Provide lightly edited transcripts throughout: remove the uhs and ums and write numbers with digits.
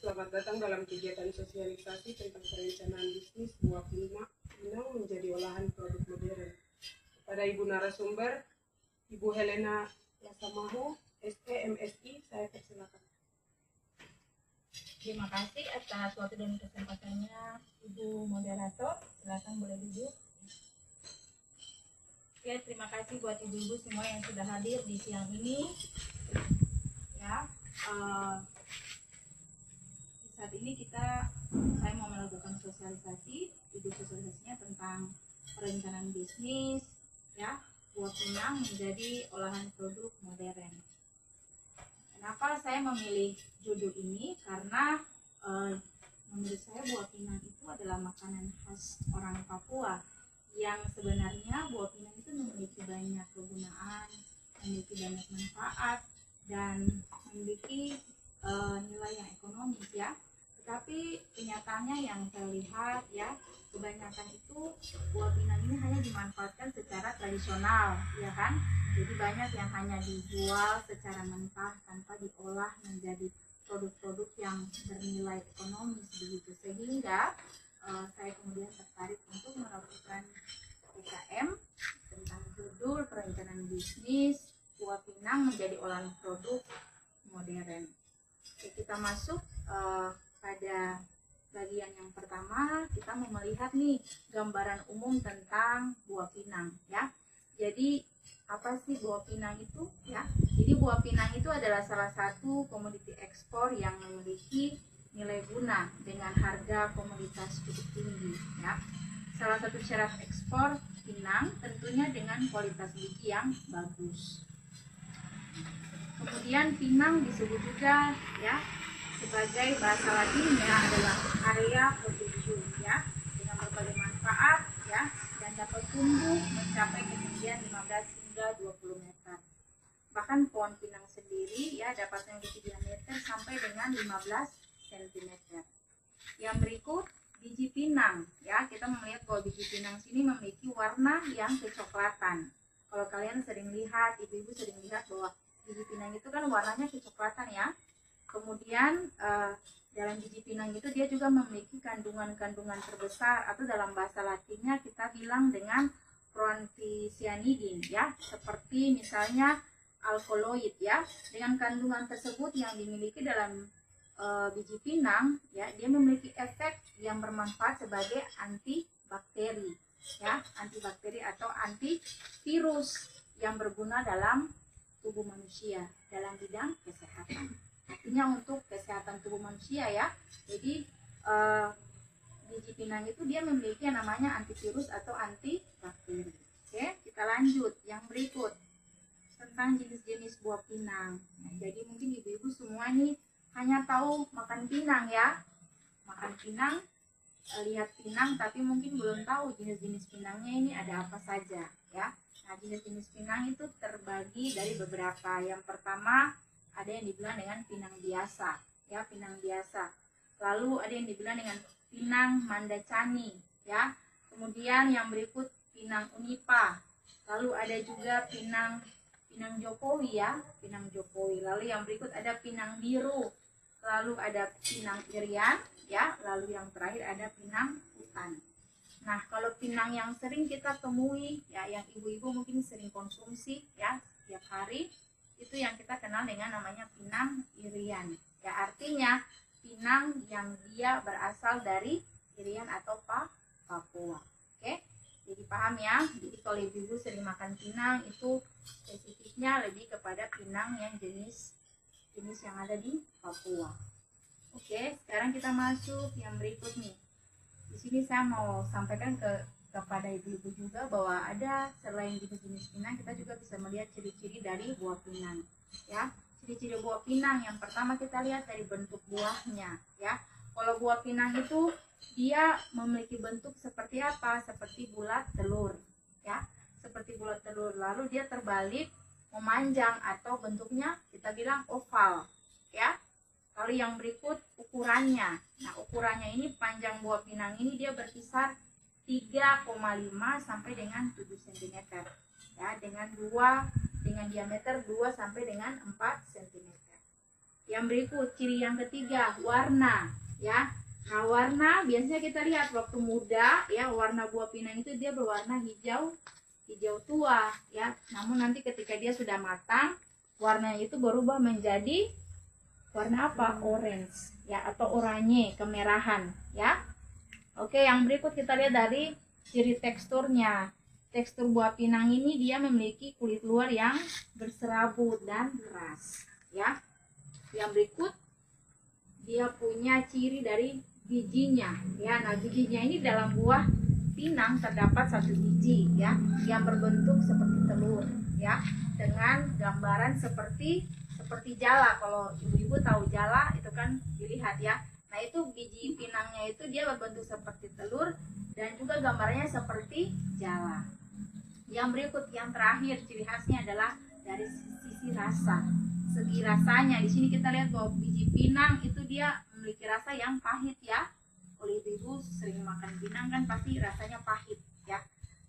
Selamat datang dalam kegiatan sosialisasi tentang perencanaan bisnis buah pinang menjadi olahan produk modern. Pada Ibu narasumber, Ibu Helena Lasamahu, SE MSI, saya persilakan. Terima kasih atas waktu dan kesempatannya, Ibu Moderator. Silakan boleh duduk. Ya, terima kasih buat ibu-ibu semua yang sudah hadir di siang ini. Ya, saat ini saya mau melakukan sosialisasi. Sosialisasinya tentang perencanaan bisnis, ya, buah pinang menjadi olahan produk modern. Kenapa saya memilih judul ini? Karena menurut saya buah pinang itu adalah makanan khas orang Papua, yang sebenarnya buah pinang itu memiliki banyak kegunaan, memiliki banyak manfaat, dan memiliki nilai yang ekonomis, ya. Tetapi kenyataannya yang saya lihat, ya, kebanyakan itu buah pinang ini hanya dimanfaatkan secara tradisional, ya kan? Jadi banyak yang hanya dijual secara mentah tanpa diolah menjadi produk-produk yang bernilai ekonomis begitu. Sehingga saya kemudian tertarik untuk melakukan PKM tentang judul perencanaan bisnis buah pinang menjadi olahan produk modern. Oke, kita masuk pada bagian yang pertama. Kita mau melihat nih gambaran umum tentang buah pinang, ya. Jadi apa sih buah pinang itu, ya? Jadi buah pinang itu adalah salah satu komoditi ekspor yang memiliki nilai guna dengan harga komoditas cukup tinggi, ya. Salah satu syarat ekspor pinang tentunya dengan kualitas biji yang bagus. Kemudian pinang disebut juga, ya, sebagai bahasa Latinnya adalah area production, ya, dengan berbagai manfaat, ya, dan dapat tumbuh mencapai ketinggian 15 hingga 20 meter. Bahkan pohon pinang sendiri, ya, dapat memiliki diameter sampai dengan 15 cm. Yang berikut biji pinang, ya, kita melihat bahwa biji pinang sini memiliki warna yang kecoklatan. Kalau kalian sering lihat, ibu-ibu sering lihat bahwa biji pinang itu kan warnanya kecoklatan, ya. Kemudian dalam biji pinang itu dia juga memiliki kandungan-kandungan terbesar, atau dalam bahasa Latinnya kita bilang dengan proanthocyanidin, ya, seperti misalnya alkaloid, ya. Dengan kandungan tersebut yang dimiliki dalam biji pinang, ya, dia memiliki efek yang bermanfaat sebagai antibakteri, ya, antibakteri atau antivirus yang berguna dalam tubuh manusia dalam bidang kesehatan. Artinya untuk kesehatan tubuh manusia, ya. Jadi biji pinang itu dia memiliki yang namanya antivirus atau antibakteri. Oke, kita lanjut yang berikut tentang jenis-jenis buah pinang. Nah, jadi mungkin ibu-ibu semua nih hanya tahu makan pinang, ya. Makan pinang, lihat pinang, tapi mungkin belum tahu jenis-jenis pinangnya ini ada apa saja, ya. Nah, jenis-jenis pinang itu terbagi dari beberapa. Yang pertama ada yang dibilang dengan pinang biasa, ya, pinang biasa. Lalu ada yang dibilang dengan pinang mandacani, ya. Kemudian yang berikut pinang unipa. Lalu ada juga pinang Jokowi, ya, pinang Jokowi. Lalu yang berikut ada pinang biru. Lalu ada pinang irian, ya. Lalu yang terakhir ada pinang hutan. Nah, kalau pinang yang sering kita temui, ya, yang ibu-ibu mungkin sering konsumsi, ya, setiap hari, itu yang kita kenal dengan namanya pinang irian, ya, artinya pinang yang dia berasal dari Irian atau Papua. Oke, jadi paham, ya. Jadi kalau ibu-ibu sering makan pinang itu spesifiknya lebih kepada pinang yang jenis yang ada di Papua. Oke, sekarang kita masuk yang berikut nih. Di sini saya mau sampaikan kepada ibu-ibu juga bahwa ada selain jenis-jenis pinang, kita juga bisa melihat ciri-ciri dari buah pinang, ya. Ciri-ciri buah pinang yang pertama kita lihat dari bentuk buahnya, ya. Kalau buah pinang itu dia memiliki bentuk seperti apa? Seperti bulat telur, ya. Seperti bulat telur. Lalu dia terbalik memanjang atau bentuknya kita bilang oval, ya. Lalu yang berikut ukurannya. Nah, ukurannya ini panjang buah pinang ini dia berkisar 3,5 sampai dengan 7 cm, ya, dengan diameter 2 sampai dengan 4 cm. Yang berikut, ciri yang ketiga, warna, ya. Nah, warna biasanya kita lihat waktu muda, ya, warna buah pinang itu dia berwarna hijau tua, ya. Namun nanti ketika dia sudah matang, warnanya itu berubah menjadi warna apa? Orange, ya, atau oranye, kemerahan, ya. Oke, yang berikut kita lihat dari ciri teksturnya. Tekstur buah pinang ini dia memiliki kulit luar yang berserabut dan keras, ya. Yang berikut dia punya ciri dari bijinya, ya. Nah, bijinya ini dalam buah pinang terdapat satu biji, ya, yang berbentuk seperti telur, ya, dengan gambaran seperti jala. Kalau ibu-ibu tahu jala itu kan dilihat, ya. Nah, itu biji pinangnya itu dia berbentuk seperti telur dan juga gambarnya seperti jala. Yang berikut, yang terakhir, ciri khasnya adalah dari sisi rasa. Segi rasanya, di sini kita lihat bahwa biji pinang itu dia memiliki rasa yang pahit, ya. Kalau ibu-ibu sering makan pinang kan pasti rasanya pahit, ya.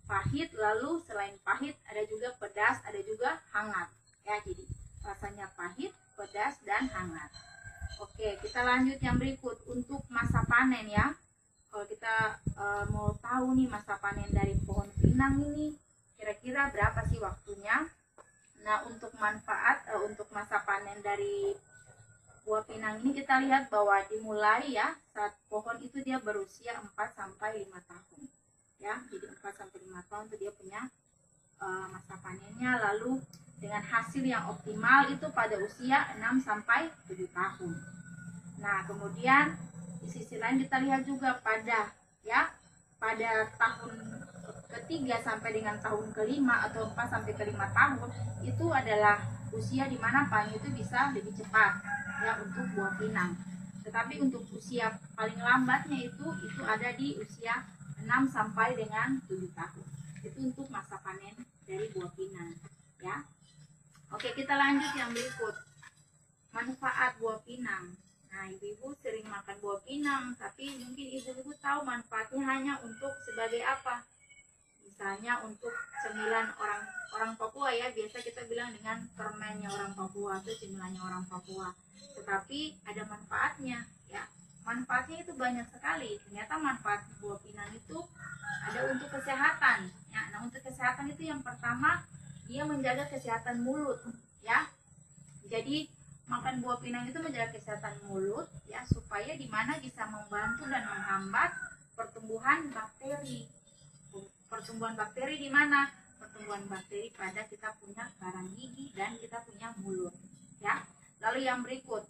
Pahit, lalu selain pahit ada juga pedas, ada juga hangat, ya. Jadi rasanya pahit, pedas, dan hangat. Oke, kita lanjut yang berikut untuk masa panen, ya. Kalau kita mau tahu nih masa panen dari pohon pinang ini kira-kira berapa sih waktunya? Nah, untuk manfaat untuk masa panen dari buah pinang ini kita lihat bahwa dimulai, ya, saat pohon itu dia berusia 4 sampai 5 tahun. Ya, jadi 4 sampai 5 tahun itu dia punya masa panennya. Lalu dengan hasil yang optimal itu pada usia 6 sampai 7 tahun. Nah, kemudian di sisi lain kita lihat juga pada tahun ketiga sampai dengan tahun kelima atau 4 sampai ke 5 tahun itu adalah usia di mana panen itu bisa lebih cepat, ya, untuk buah pinang. Tetapi untuk usia paling lambatnya itu ada di usia 6 sampai dengan 7 tahun. Itu untuk masa panen dari buah pinang, ya. Oke, kita lanjut yang berikut. Manfaat buah pinang. Nah, ibu-ibu sering makan buah pinang, tapi mungkin ibu-ibu tahu manfaatnya hanya untuk sebagai apa? Misalnya untuk cemilan orang Papua, ya, biasa kita bilang dengan permennya orang Papua atau cemilannya orang Papua. Tetapi ada manfaatnya, ya. Manfaatnya itu banyak sekali. Ternyata manfaat buah pinang itu ada untuk kesehatan, ya. Nah, untuk kesehatan itu yang pertama dia menjaga kesehatan mulut, ya. Jadi makan buah pinang itu menjaga kesehatan mulut, ya, supaya dimana bisa membantu dan menghambat pertumbuhan bakteri. Pertumbuhan bakteri di mana? Pertumbuhan bakteri pada kita punya karang gigi dan kita punya mulut, ya. Lalu yang berikut,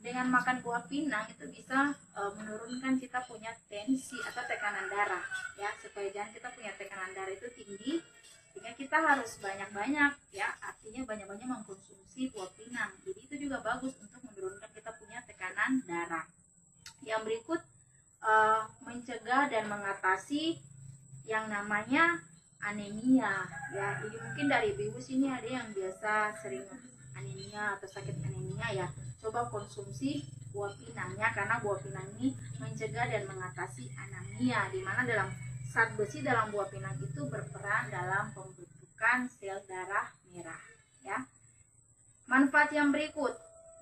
dengan makan buah pinang itu bisa menurunkan kita punya tensi atau tekanan darah, ya, supaya jangan kita punya tekanan darah itu tinggi, sehingga kita harus banyak-banyak, ya, artinya banyak-banyak mengkonsumsi buah pinang. Jadi itu juga bagus untuk menurunkan kita punya tekanan darah. Yang berikut, mencegah dan mengatasi yang namanya anemia, ya. Jadi mungkin dari ibu sini ada yang biasa sering anemia atau sakit anemia, ya. Coba konsumsi buah pinangnya karena buah pinang ini mencegah dan mengatasi anemia, di mana dalam zat besi dalam buah pinang itu berperan dalam pembentukan sel darah merah, ya. Manfaat yang berikut.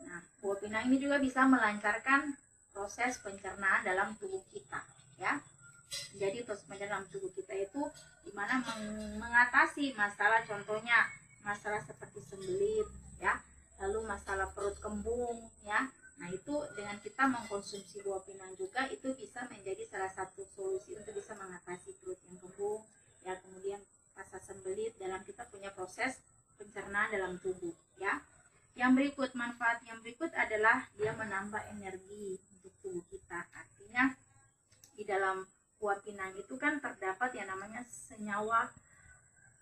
Nah, buah pinang ini juga bisa melancarkan proses pencernaan dalam tubuh kita, ya. Jadi proses pencernaan dalam tubuh kita itu dimana mengatasi masalah, contohnya masalah seperti sembelit, ya, lalu masalah perut kembung, ya. Nah, itu dengan kita mengkonsumsi buah pinang juga itu bisa menjadi salah satu solusi untuk bisa mengatasi perut yang kembung, ya, kemudian rasa sembelit dalam kita punya proses pencernaan dalam tubuh, ya. Yang berikut, manfaat yang berikut adalah dia menambah energi untuk tubuh kita. Artinya di dalam buah pinang itu kan terdapat yang namanya senyawa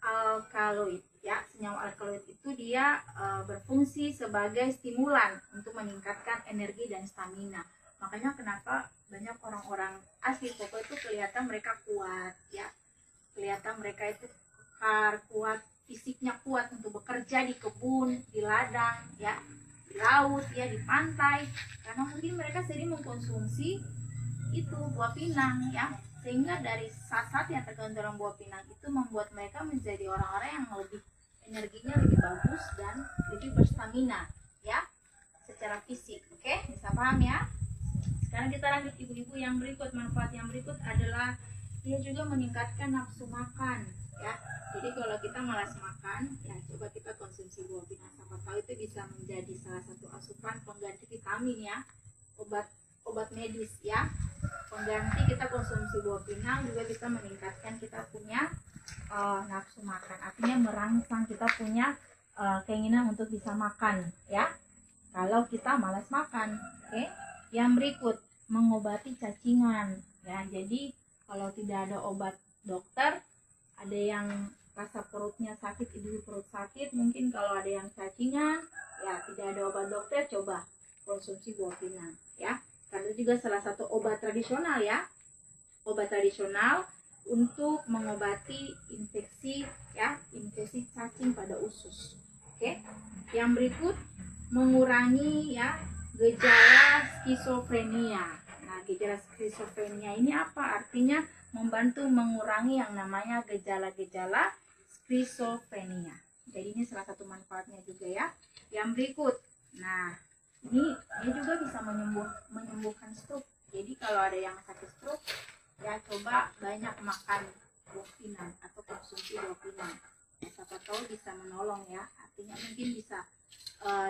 alkaloid, ya. Senyawa alkaloid itu dia berfungsi sebagai stimulan untuk meningkatkan energi dan stamina. Makanya kenapa banyak orang-orang asli Papua itu kelihatan mereka kuat, ya. Kelihatan mereka itu kekar, kuat, fisiknya kuat untuk bekerja di kebun, di ladang, ya, di laut, ya, di pantai. Karena mungkin mereka sering mengkonsumsi itu buah pinang, ya. Sehingga dari zat yang terkandung dalam buah pinang itu membuat mereka menjadi orang-orang yang lebih energinya lebih bagus dan lebih berstamina, ya. paham ya? Sekarang kita lanjut ibu-ibu yang berikut. Manfaat yang berikut adalah dia juga meningkatkan nafsu makan ya. Jadi kalau kita malas makan ya, coba kita konsumsi buah pinang. Siapa tahu itu bisa menjadi salah satu asupan pengganti vitamin ya, obat medis ya. Pengganti kita konsumsi buah pinang juga bisa meningkatkan kita punya nafsu makan, artinya merangsang kita punya keinginan untuk bisa makan ya, kalau kita malas makan. Oke. Yang berikut, mengobati cacingan ya. Jadi kalau tidak ada obat dokter, ada yang rasa perutnya sakit, ibu perut sakit, mungkin kalau ada yang cacingan ya, tidak ada obat dokter, coba konsumsi buah pinang ya, karena juga salah satu obat tradisional ya, obat tradisional untuk mengobati infeksi ya, infeksi cacing pada usus. Oke. Yang berikut, mengurangi ya gejala skizofrenia. Nah, gejala skizofrenia ini apa? Artinya membantu mengurangi yang namanya gejala-gejala skizofrenia. Jadi ini salah satu manfaatnya juga ya. Yang berikut, nah ini dia juga bisa menyembuhkan stroke. Jadi kalau ada yang sakit stroke ya, coba banyak makan buah pinang atau konsumsi buah pinang. Siapa tahu bisa menolong ya. Artinya mungkin bisa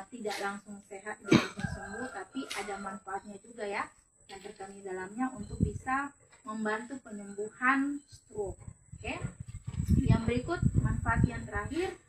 tidak langsung sehat, tidak langsung sembuh, tapi ada manfaatnya juga ya yang terkandung dalamnya untuk bisa membantu penyembuhan stroke. Oke. Yang berikut, manfaat yang terakhir,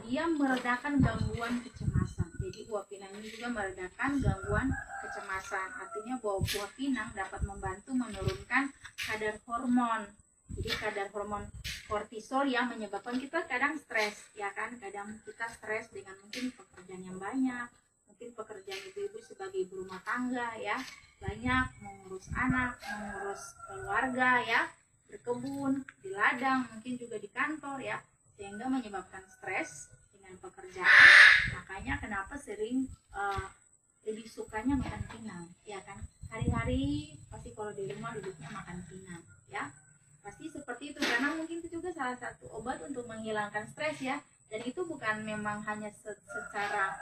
dia meredakan gangguan kecemasan. Jadi buah pinang ini juga meredakan gangguan kecemasan. Artinya buah pinang dapat membantu menurunkan kadar hormon. Jadi kadar hormon kortisol yang menyebabkan kita kadang stres ya kan, kadang kita stres dengan mungkin pekerjaan yang banyak, mungkin pekerjaan ibu-ibu sebagai ibu rumah tangga ya, banyak mengurus anak, mengurus keluarga ya, berkebun, di ladang, mungkin juga di kantor ya, sehingga menyebabkan stres dengan pekerjaan. Makanya kenapa sering lebih sukanya makan pinang ya kan, hari-hari pasti kalau di rumah duduknya makan pinang ya. Pasti seperti itu, karena mungkin itu juga salah satu obat untuk menghilangkan stres ya. Dan itu bukan memang hanya secara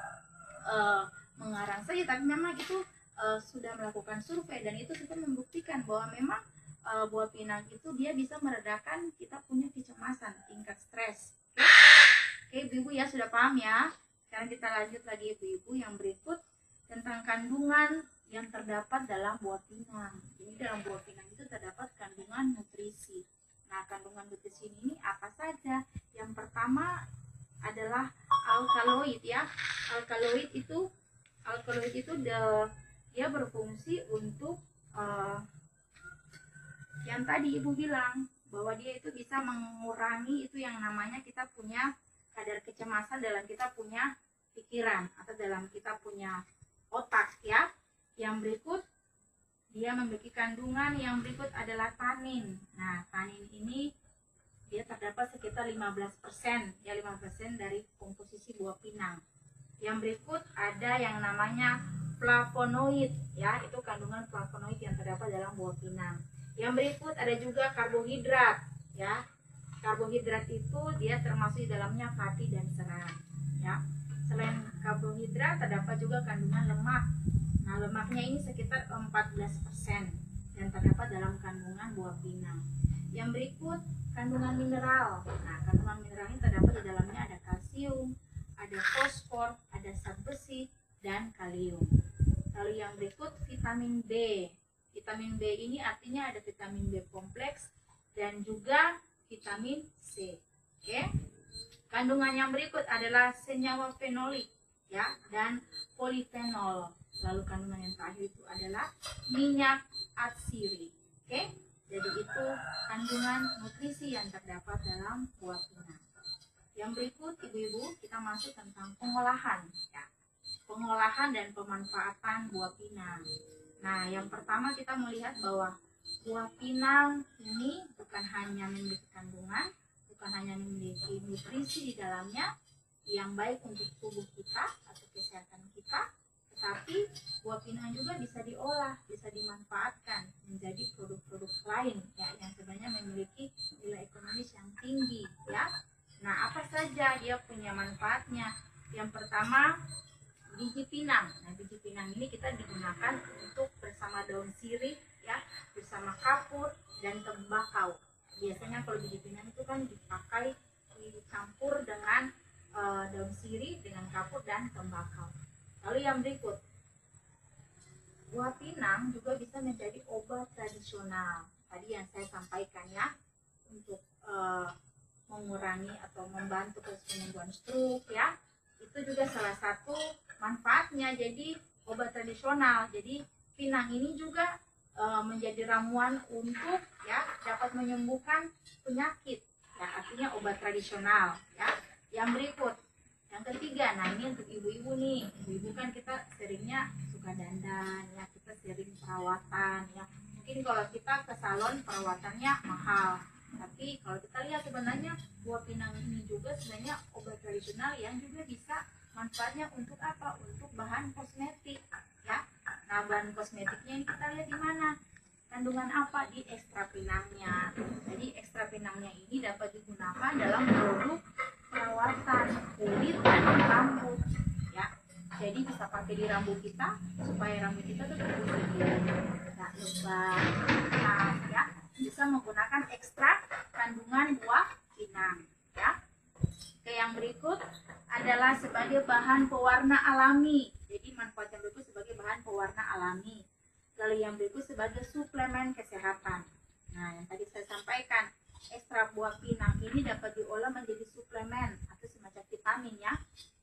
mengarang saja, tapi memang itu sudah melakukan survei dan itu sudah membuktikan bahwa memang buah pinang itu dia bisa meredakan kita punya kecemasan, tingkat stres. Oke, ibu-ibu ya sudah paham ya. Sekarang kita lanjut lagi ibu-ibu yang berikut tentang kandungan yang terdapat dalam buah pinang. Jadi dalam buah pinang itu terdapat kandungan nutrisi. Nah, kandungan nutrisi ini apa saja? Yang pertama adalah alkaloid ya. Alkaloid itu dia berfungsi untuk yang tadi ibu bilang bahwa dia itu bisa mengurangi itu yang namanya kita punya kadar kecemasan dalam kita punya pikiran atau dalam kita punya otak ya. Yang berikut, dia memiliki kandungan yang berikut adalah tanin. Nah, tanin ini dia terdapat sekitar 15% ya, 15% dari komposisi buah pinang. Yang berikut ada yang namanya flavonoid ya, itu kandungan flavonoid yang terdapat dalam buah pinang. Yang berikut ada juga karbohidrat ya. Karbohidrat itu dia termasuk di dalamnya fatty dan serat ya. Selain karbohidrat terdapat juga kandungan lemak. Nah, lemaknya ini sekitar 14% dan terdapat dalam kandungan buah pinang. Yang berikut kandungan mineral. Nah, kandungan mineral ini terdapat di dalamnya ada kalsium, ada fosfor, ada zat besi dan kalium. Lalu yang berikut vitamin B. Vitamin B ini artinya ada vitamin B kompleks dan juga vitamin C. Oke. Kandungan yang berikut adalah senyawa fenolik ya dan polifenol. Lalu kandungan yang terakhir itu adalah minyak atsiri. Oke, jadi itu kandungan nutrisi yang terdapat dalam buah pinang. Yang berikut ibu-ibu kita masuk tentang pengolahan ya. Pengolahan dan pemanfaatan buah pinang. Nah, yang pertama kita melihat bahwa buah pinang ini bukan hanya memiliki kandungan, bukan hanya memiliki nutrisi di dalamnya yang baik untuk tubuh kita atau kesehatan kita, tetapi buah pinang juga bisa diolah, bisa dimanfaatkan menjadi produk-produk lain ya, yang sebenarnya memiliki nilai ekonomis yang tinggi ya. Nah, apa saja dia punya manfaatnya? Yang pertama, biji pinang. Nah, biji pinang ini kita digunakan untuk bersama daun sirih ya, bersama kapur dan tembakau. Biasanya kalau biji pinang itu kan dipakai dicampur dengan daun sirih dengan kapur dan tembakau. Lalu yang berikut, buah pinang juga bisa menjadi obat tradisional. Tadi yang saya sampaikan ya, untuk mengurangi atau membantu proses penyembuhan stroke ya. Itu juga salah satu manfaatnya, jadi obat tradisional. Jadi pinang ini juga menjadi ramuan untuk ya dapat menyembuhkan penyakit ya, artinya obat tradisional ya. Yang berikut, yang ketiga, nah ini untuk ibu-ibu nih. Ibu-ibu kan kita seringnya suka dandan ya, kita sering perawatan ya. Mungkin kalau kita ke salon perawatannya mahal, tapi kalau kita lihat sebenarnya buah pinang ini juga sebenarnya obat tradisional yang juga bisa manfaatnya untuk apa? Untuk bahan kosmetik ya. Nah, bahan kosmetiknya ini kita lihat di mana? Kandungan apa? Di ekstrak pinangnya. Jadi ekstrak pinangnya ini dapat digunakan dalam produk perawatan kulit dan rambut ya. Jadi bisa pakai di rambut kita supaya rambut kita tuh bersih, tidak lebat, keras ya. Bisa menggunakan ekstrak kandungan buah pinang ya. Oke, yang berikut adalah sebagai bahan pewarna alami. Jadi manfaat yang berikut sebagai bahan pewarna alami. Lalu yang berikut sebagai suplemen kesehatan. Nah, yang tadi saya sampaikan, ekstrak buah pinang ini dapat diolah menjadi suplemen atau semacam vitamin ya.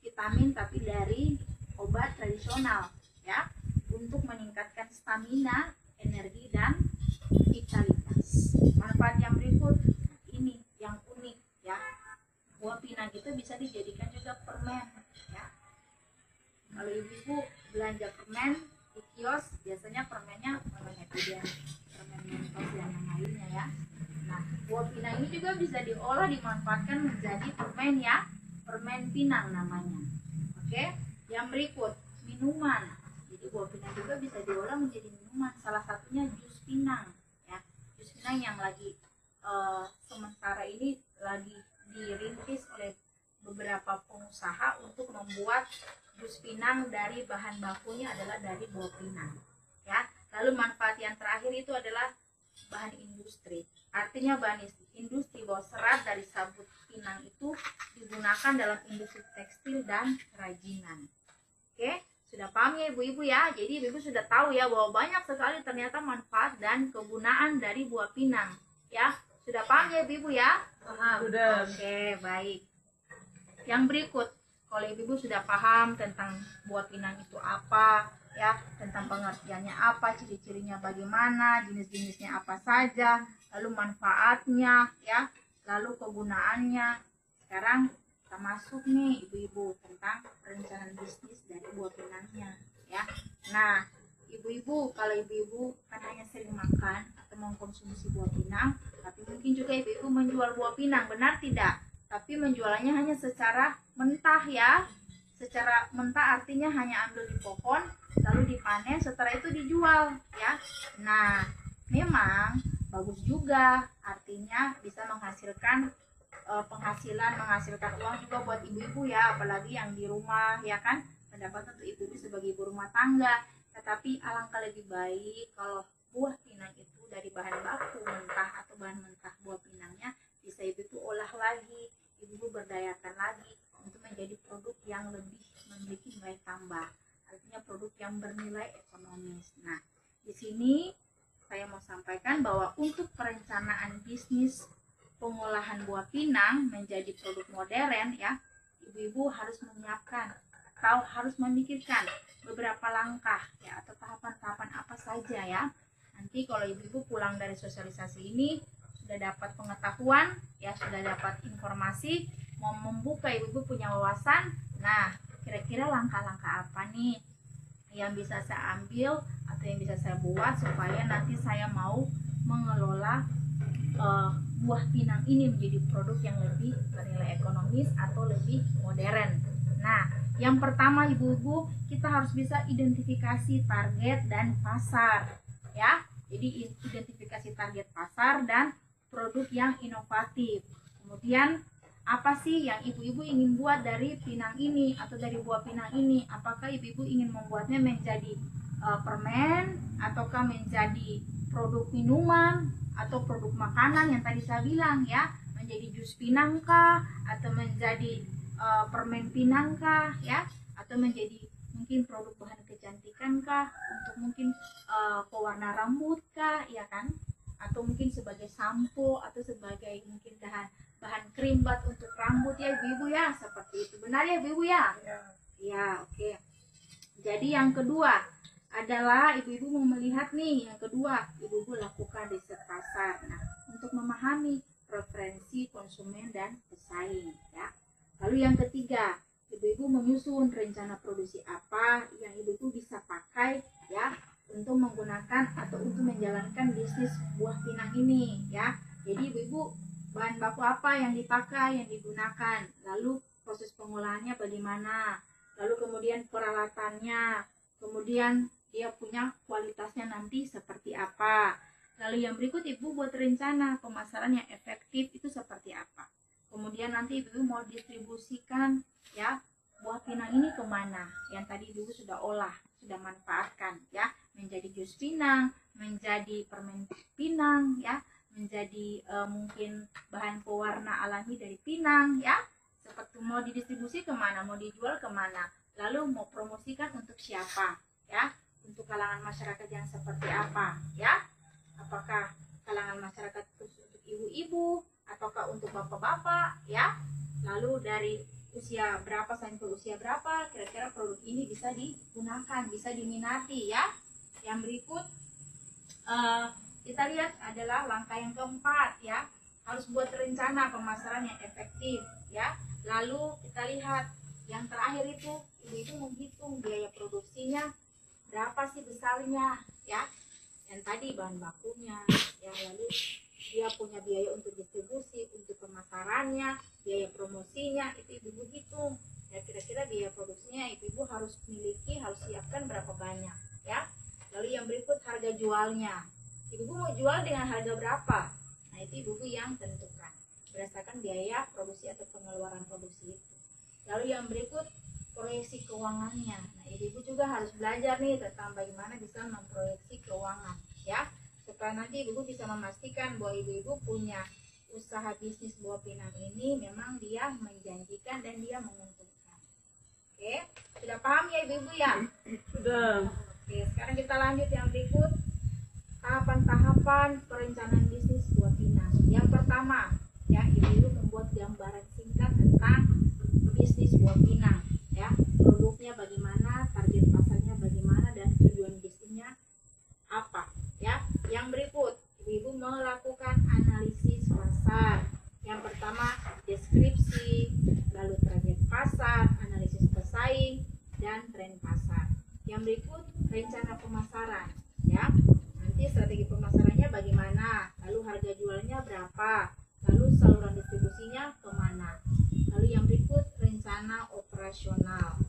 Vitamin tapi dari obat tradisional ya, untuk meningkatkan stamina, energi dan vitalitas. Manfaat yang berikut ini yang unik ya. Buah pinang itu bisa dijadikan juga permen ya. Kalau ibu-ibu belanja permen di kios, biasanya permennya permen Happy, permen Mentos dan yang lainnya ya. Nah, buah pinang ini juga bisa diolah dimanfaatkan menjadi permen ya, permen pinang namanya. Oke, yang berikut minuman. Jadi buah pinang juga bisa diolah menjadi minuman. Salah satunya jus pinang ya. Jus pinang yang lagi sementara ini lagi dirintis oleh beberapa pengusaha untuk membuat jus pinang dari bahan bakunya adalah dari buah pinang ya. Lalu manfaat yang terakhir itu adalah bahan industri. Artinya bahan industri bahwa serat dari sabut pinang itu digunakan dalam industri tekstil dan kerajinan. Oke, sudah paham ya ibu-ibu ya? Jadi ibu-ibu sudah tahu ya bahwa banyak sekali ternyata manfaat dan kegunaan dari buah pinang ya. Sudah paham ya ibu-ibu ya? Paham. Sudah. Oke, baik. Yang berikut, kalau ibu-ibu sudah paham tentang buah pinang itu apa ya, tentang pengertiannya apa, ciri-cirinya bagaimana, jenis-jenisnya apa saja, lalu manfaatnya ya, lalu kegunaannya. Sekarang kita masuk nih ibu-ibu tentang perencanaan bisnis dari buah pinangnya ya. Nah, ibu-ibu, kalau ibu-ibu kan hanya sering makan atau mengkonsumsi buah pinang, tapi mungkin juga ibu-ibu menjual buah pinang, benar tidak? Tapi menjualnya hanya secara mentah ya. Secara mentah artinya hanya ambil di pohon lalu dipanen, setelah itu dijual ya. Nah, memang bagus juga, artinya bisa menghasilkan menghasilkan uang juga buat ibu-ibu ya, apalagi yang di rumah ya kan, pendapatan untuk ibu-ibu sebagai ibu rumah tangga. Tetapi alangkah lebih baik kalau buah pinang itu dari bahan baku mentah atau bahan mentah buah pinangnya bisa ibu-ibu olah lagi, ibu-ibu berdayakan lagi untuk menjadi produk yang lebih memiliki nilai tambah, artinya produk yang bernilai ekonomis. Nah, di sini saya mau sampaikan bahwa untuk perencanaan bisnis pengolahan buah pinang menjadi produk modern ya, ibu-ibu harus menyiapkan atau harus memikirkan beberapa langkah ya, atau tahapan-tahapan apa saja ya. Nanti kalau ibu-ibu pulang dari sosialisasi ini sudah dapat pengetahuan ya, sudah dapat informasi, mau membuka ibu-ibu punya wawasan. Nah, kira-kira langkah-langkah apa nih yang bisa saya ambil atau yang bisa saya buat supaya nanti saya mau mengelola buah pinang ini menjadi produk yang lebih bernilai ekonomis atau lebih modern. Nah, yang pertama ibu-ibu, kita harus bisa identifikasi target dan pasar ya. Jadi identifikasi target pasar dan produk yang inovatif. Kemudian apa sih yang ibu-ibu ingin buat dari pinang ini atau dari buah pinang ini? Apakah ibu-ibu ingin membuatnya menjadi permen, ataukah menjadi produk minuman atau produk makanan yang tadi saya bilang ya, menjadi jus pinang kah, atau menjadi permen pinang kah ya, atau menjadi mungkin produk bahan kecantikan kah, untuk mungkin pewarna rambut kah, ya kan, atau mungkin sebagai sampo atau sebagai mungkin bahan krim buat untuk rambut ya ibu-ibu ya, seperti itu. Benar ya ibu-ibu ya? Ya, oke. Jadi yang kedua adalah ibu-ibu mau melihat nih, yang kedua ibu-ibu lakukan riset pasar. Nah, untuk memahami preferensi konsumen dan pesaing ya. Lalu yang ketiga, ibu-ibu menyusun rencana produksi apa yang ibu-ibu bisa pakai ya untuk menggunakan atau untuk menjalankan bisnis buah pinang ini ya. Jadi ibu-ibu bahan baku apa yang dipakai, yang digunakan, lalu proses pengolahannya bagaimana, lalu kemudian peralatannya, kemudian dia punya kualitasnya nanti seperti apa. Lalu yang berikut ibu buat rencana pemasaran yang efektif itu seperti apa. Kemudian nanti ibu mau distribusikan ya buah pinang ini kemana, yang tadi ibu sudah olah, sudah manfaatkan ya, menjadi jus pinang, menjadi permen pinang ya, menjadi mungkin bahan pewarna alami dari pinang ya. Seperti mau didistribusi kemana, mau dijual kemana, lalu mau promosikan untuk siapa ya, untuk kalangan masyarakat yang seperti apa ya, apakah kalangan masyarakat khusus untuk ibu-ibu ataukah untuk bapak-bapak ya, lalu dari usia berapa sampai usia berapa kira-kira produk ini bisa digunakan, bisa diminati ya. Yang berikut kita lihat adalah langkah yang keempat ya, harus buat rencana pemasaran yang efektif ya. Lalu kita lihat yang terakhir itu ibu-ibu menghitung biaya produksinya berapa sih besarnya ya, yang tadi bahan bakunya ya, lalu dia punya biaya untuk distribusi, untuk pemasarannya, biaya promosinya, itu ibu-ibu hitung ya, kira-kira biaya produksinya ibu-ibu harus miliki, harus siapkan berapa banyak ya. Lalu yang berikut harga jualnya, ibu-ibu mau jual dengan harga berapa, nah itu ibu-ibu yang tentukan berdasarkan biaya produksi atau pengeluaran produksi itu. Lalu yang berikut proyeksi keuangannya, nah ibu-ibu juga harus belajar nih tentang bagaimana bisa memproyeksi keuangan ya, supaya nanti ibu bisa memastikan bahwa ibu-ibu punya usaha bisnis buah pinang ini memang dia menjanjikan dan dia menguntungkan. Oke, sudah paham ya ibu-ibu ya? Sudah. Oke, sekarang kita lanjut yang berikut, tahapan-tahapan perencanaan bisnis buah pinang. Yang pertama ya, ibu-ibu membuat gambaran singkat tentang bisnis buah pinang ya, produknya bagaimana, target pasarnya bagaimana, dan tujuan bisnisnya apa ya. Yang berikut ibu-ibu melakukan analisis pasar. Yang pertama deskripsi, lalu target pasar, analisis pesaing, dan tren pasar. Yang berikut rencana pemasaran ya, nanti strategi pemasarannya bagaimana, lalu harga jualnya berapa, lalu saluran distribusinya kemana. Lalu yang berikut rencana operasional.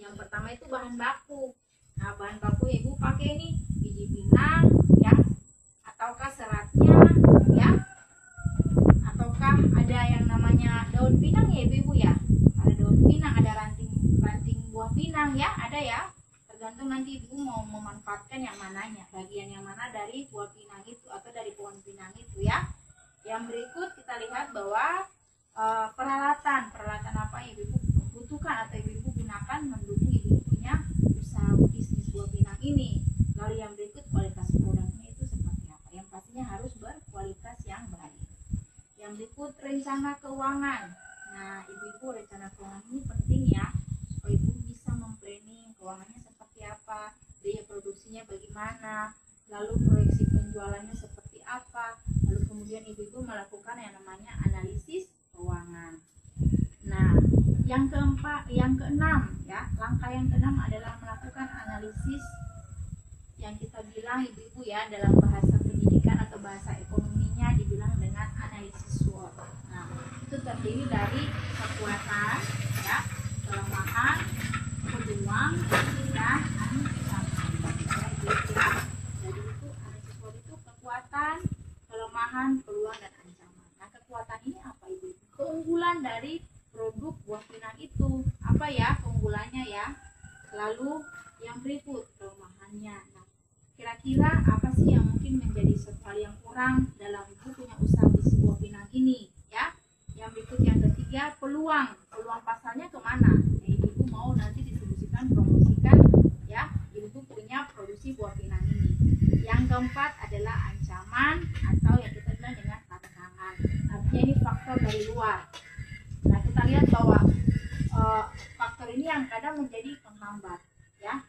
Yang pertama itu bahan baku. Nah, bahan baku ibu pakai nih biji pinang ya, ataukah seratnya ya, ataukah ada yang namanya daun pinang ya ibu ya, ada daun pinang, ada ranting buah pinang ya, ada ya, tergantung nanti ibu mau memanfaatkan yang mananya, bagian yang mana dari buah pinang itu atau dari pohon pinang itu ya. Yang berikut kita lihat bahwa peralatan apa yang ibu butuhkan atau ibu gunakan mendukung ibu punya usaha bisnis buah pinang ini. Lalu yang berikut kualitas produknya itu seperti apa, yang pastinya harus berkualitas yang baik. Yang berikut rencana keuangan. Nah ibu-ibu, rencana keuangan ini penting ya, supaya ibu bisa memplanning keuangannya seperti apa, biaya produksinya bagaimana, lalu proyeksi penjualannya seperti apa, lalu kemudian ibu-ibu melakukan yang namanya analisis keuangan. Nah, yang keenam ya, langkah yang keenam adalah melakukan analisis yang kita bilang ibu-ibu ya, dalam bahasa pendidikan atau bahasa ekonominya dibilang dengan analisis SWOT. Nah, itu terdiri dari kekuatan ya, kelemahan, peluang, dan ancaman. Jadi itu analisis SWOT itu kekuatan, kelemahan, peluang, dan ancaman. Nah, kekuatan ini apa ibu? Keunggulan gulanya ya. Lalu yang berikut kelemahannya. Nah, kira-kira apa sih yang mungkin menjadi suatu hal yang kurang dalam ibu punya usaha di sebuah pinang ini ya? Yang berikut yang ketiga, peluang pasarnya kemana? Nah, ibu mau nanti distribusikan, promosikan ya, ibu punya produksi buah pinang ini. Yang keempat adalah ancaman atau yang kita bilang dengan tantangan. Artinya ini faktor dari luar. Nah, kita lihat bahwa faktor ini yang kadang menjadi penghambat ya,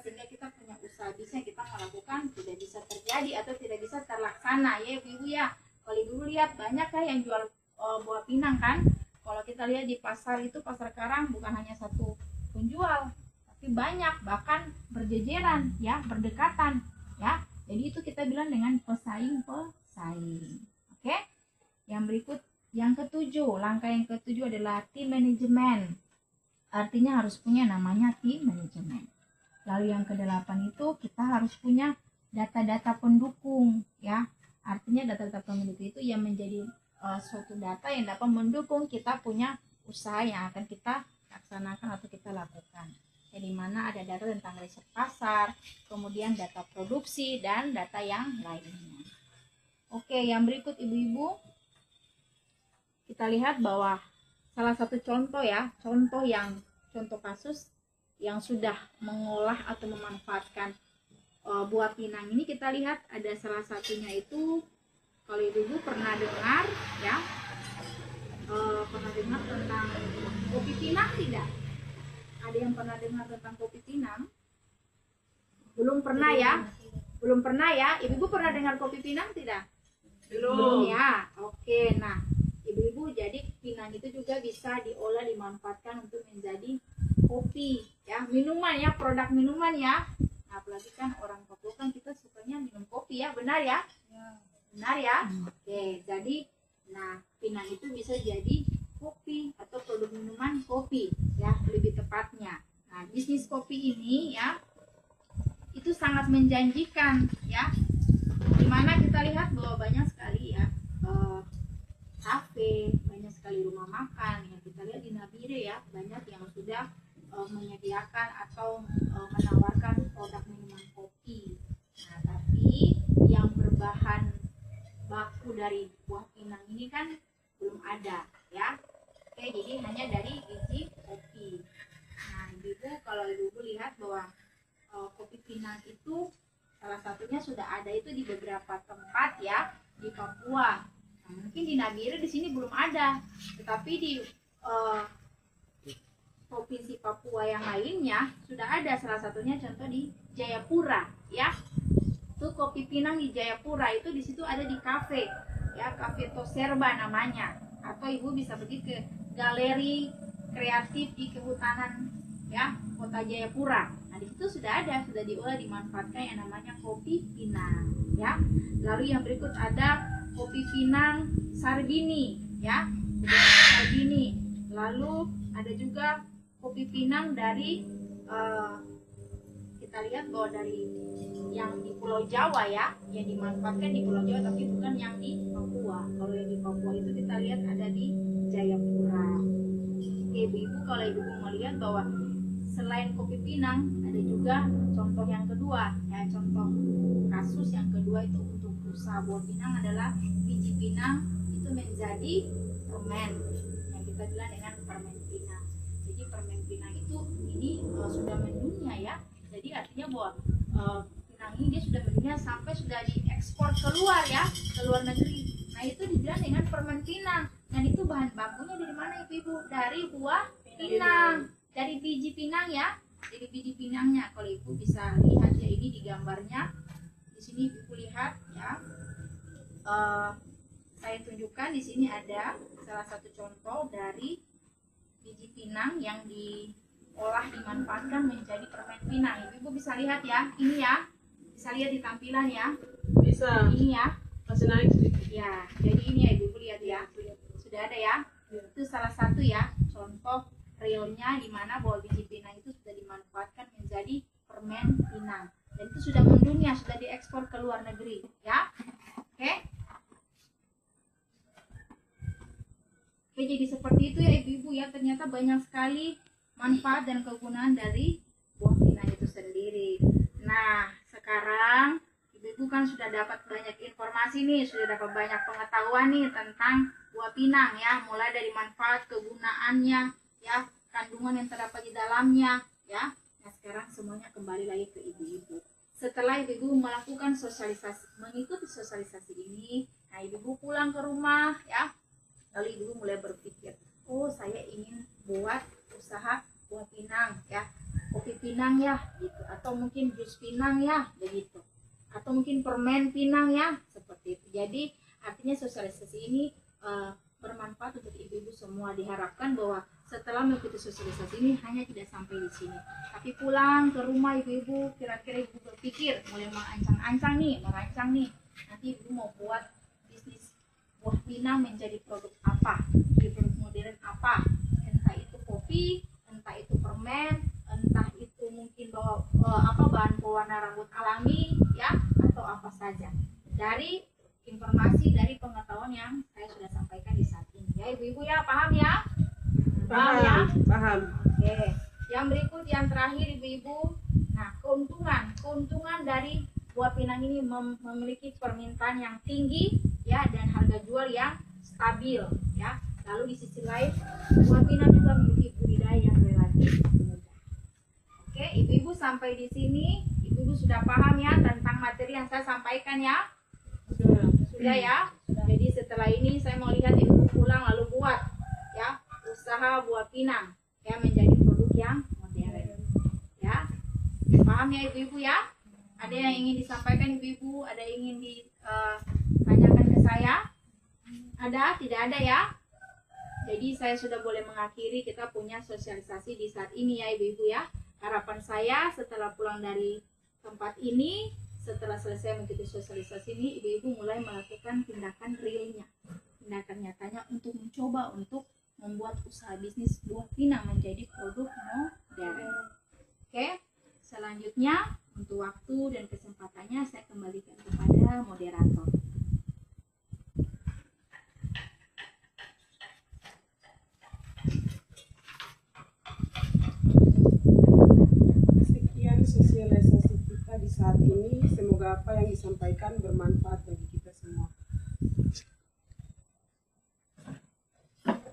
sehingga kita punya usaha bisnis yang kita melakukan tidak bisa terjadi atau tidak bisa terlaksana ya ibu ya. Kalau ibu lihat banyak kan yang jual buah pinang kan. Kalau kita lihat di pasar itu, pasar Karang bukan hanya satu penjual, tapi banyak, bahkan berjejeran ya, berdekatan ya. Jadi itu kita bilang dengan pesaing. Oke. Yang berikut yang ketujuh, langkah yang ketujuh adalah tim manajemen. Artinya harus punya namanya tim manajemen. Lalu yang kedelapan itu kita harus punya data-data pendukung ya. Artinya data-data pendukung itu yang menjadi suatu data yang dapat mendukung kita punya usaha yang akan kita laksanakan atau kita lakukan. Di mana ada data tentang riset pasar, kemudian data produksi dan data yang lainnya. Oke, yang berikut ibu-ibu kita lihat bahwa salah satu contoh ya, contoh kasus yang sudah mengolah atau memanfaatkan buah pinang ini, kita lihat ada salah satunya itu, kalau ibu pernah dengar ya, pernah dengar tentang kopi pinang tidak? Ada yang pernah dengar tentang kopi pinang? Belum pernah ya? Ibu pernah dengar kopi pinang tidak? Belum ya. Oke, nah ibu jadi pinang itu juga bisa diolah, dimanfaatkan untuk menjadi kopi ya, minuman ya, produk minuman ya. Nah, apalagi kan orang Papua kan kita sukanya minum kopi ya, benar ya? Benar ya? Oke, jadi nah pinang itu bisa jadi kopi atau produk minuman kopi ya, lebih tepatnya. Nah, bisnis kopi ini ya itu sangat menjanjikan ya, dimana kita lihat bahwa banyak sekali ya kafe, banyak sekali rumah makan yang kita lihat di Nabire ya, banyak yang sudah menyediakan atau menawarkan produk minuman kopi. Nah, tapi yang berbahan baku dari buah pinang ini kan belum ada ya. Oke, jadi hanya dari biji kopi. Nah, ibu kalau ibu lihat bahwa kopi pinang itu salah satunya sudah ada itu di beberapa tempat ya di Papua. Nah, mungkin di Nabire di sini belum ada, tetapi di provinsi Papua yang lainnya sudah ada. Salah satunya contoh di Jayapura ya. Itu kopi pinang di Jayapura itu, di situ ada di kafe ya, Cafe Toserba namanya. Atau ibu bisa pergi ke galeri kreatif di kehutanan ya Kota Jayapura. Nah, di situ sudah ada, sudah diolah, dimanfaatkan yang namanya kopi pinang ya. Lalu yang berikut ada kopi pinang Sarbini ya, Sarbini. Lalu ada juga kopi pinang dari kita lihat bahwa dari yang di Pulau Jawa ya, yang dimanfaatkan di Pulau Jawa, tapi bukan yang di Papua. Kalau yang di Papua itu kita lihat ada di Jayapura. Oke, ibu kalau ibu mau melihat bahwa selain kopi pinang ada juga contoh yang kedua ya, contoh kasus yang kedua itu untuk usaha buah pinang adalah biji pinang itu menjadi permen yang kita bilang dengan permen pinang. Jadi permen pinang itu ini sudah mendunia ya. Jadi artinya bahwa pinang ini dia sudah mendunia sampai sudah diekspor keluar ya, ke luar negeri. Nah, itu dibilang dengan permen pinang. Dan itu bahan bakunya dari mana ibu? Dari buah pinang, dari biji pinang ya. Jadi biji pinangnya kalau ibu bisa lihat ya, ini di gambarnya. Di sini ibu lihat ya. Saya tunjukkan di sini ada salah satu contoh dari biji pinang yang diolah, dimanfaatkan menjadi permen pinang. Ibu bisa lihat ya, ini ya, bisa lihat di tampilan ya. Bisa. Ini ya, Masih naik sedikit. ya. Jadi ini ya ibu lihat ya, sudah ada ya. Itu salah satu ya contoh realnya di mana bahwa biji pinang itu sudah dimanfaatkan menjadi permen pinang. Dan itu sudah mendunia, sudah diekspor ke luar negeri ya. Oke. Oke, jadi seperti itu ya ibu-ibu ya, ternyata banyak sekali manfaat dan kegunaan dari buah pinang itu sendiri. Nah, sekarang ibu-ibu kan sudah dapat banyak informasi nih, sudah dapat banyak pengetahuan nih tentang buah pinang ya, mulai dari manfaat, kegunaannya, ya, kandungan yang terdapat di dalamnya, ya. Nah, sekarang semuanya kembali lagi ke ibu-ibu. Setelah ibu-ibu melakukan sosialisasi, mengikuti sosialisasi ini, nah ibu-ibu pulang ke rumah, ya, lalu ibu-ibu mulai berpikir, oh saya ingin buat usaha buah pinang, ya, kopi pinang ya, gitu, atau mungkin jus pinang ya, begitu, atau mungkin permen pinang ya, seperti itu. Jadi artinya sosialisasi ini bermanfaat untuk ibu-ibu semua. Diharapkan bahwa setelah mengikuti sosialisasi ini hanya tidak sampai di sini, tapi pulang ke rumah ibu-ibu kira-kira ibu berpikir mulai merancang nih, nanti ibu mau buat bisnis buah pinang menjadi produk apa, jadi produk modern apa, entah itu kopi, entah itu permen, entah itu mungkin bahan pewarna rambut alami ya, atau apa saja. Dari informasi, dari pengetahuan yang saya sudah sampaikan di saat ini ya ibu-ibu ya, paham ya? Paham ya? Paham. Oke. Yang berikut, yang terakhir ibu-ibu. Nah, keuntungan dari buah pinang ini memiliki permintaan yang tinggi ya, dan harga jual yang stabil ya. Lalu di sisi lain, buah pinang juga memiliki budidaya yang relatif mudah. Oke, ibu-ibu sampai di sini, ibu-ibu sudah paham ya tentang materi yang saya sampaikan ya? Sudah ya? Jadi setelah ini saya mau lihat ibu pulang lalu buat ya usaha buah pinang ya menjadi produk yang modern ya. Paham ya ibu-ibu ya? Ada yang ingin disampaikan ibu-ibu? Ada yang ingin ditanyakan ke saya? Ada? Tidak ada ya? Jadi saya sudah boleh mengakhiri kita punya sosialisasi di saat ini ya ibu-ibu ya. Harapan saya setelah pulang dari tempat ini, setelah selesai mengikuti sosialisasi ini, ibu-ibu mulai melakukan tindakan realnya, tindakan nyatanya untuk mencoba untuk membuat usaha bisnis buah pinang menjadi produk modern. Oke, selanjutnya untuk waktu dan kesempatannya saya kembalikan kepada moderator. Sekian sosialisasi kita di saat ini. Semoga apa yang disampaikan bermanfaat bagi kita semua.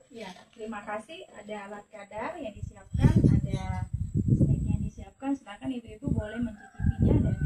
Ya, terima kasih. Ada alat kadar yang disiapkan, ada snack yang disiapkan. Silakan ibu-ibu boleh mencicipinya dan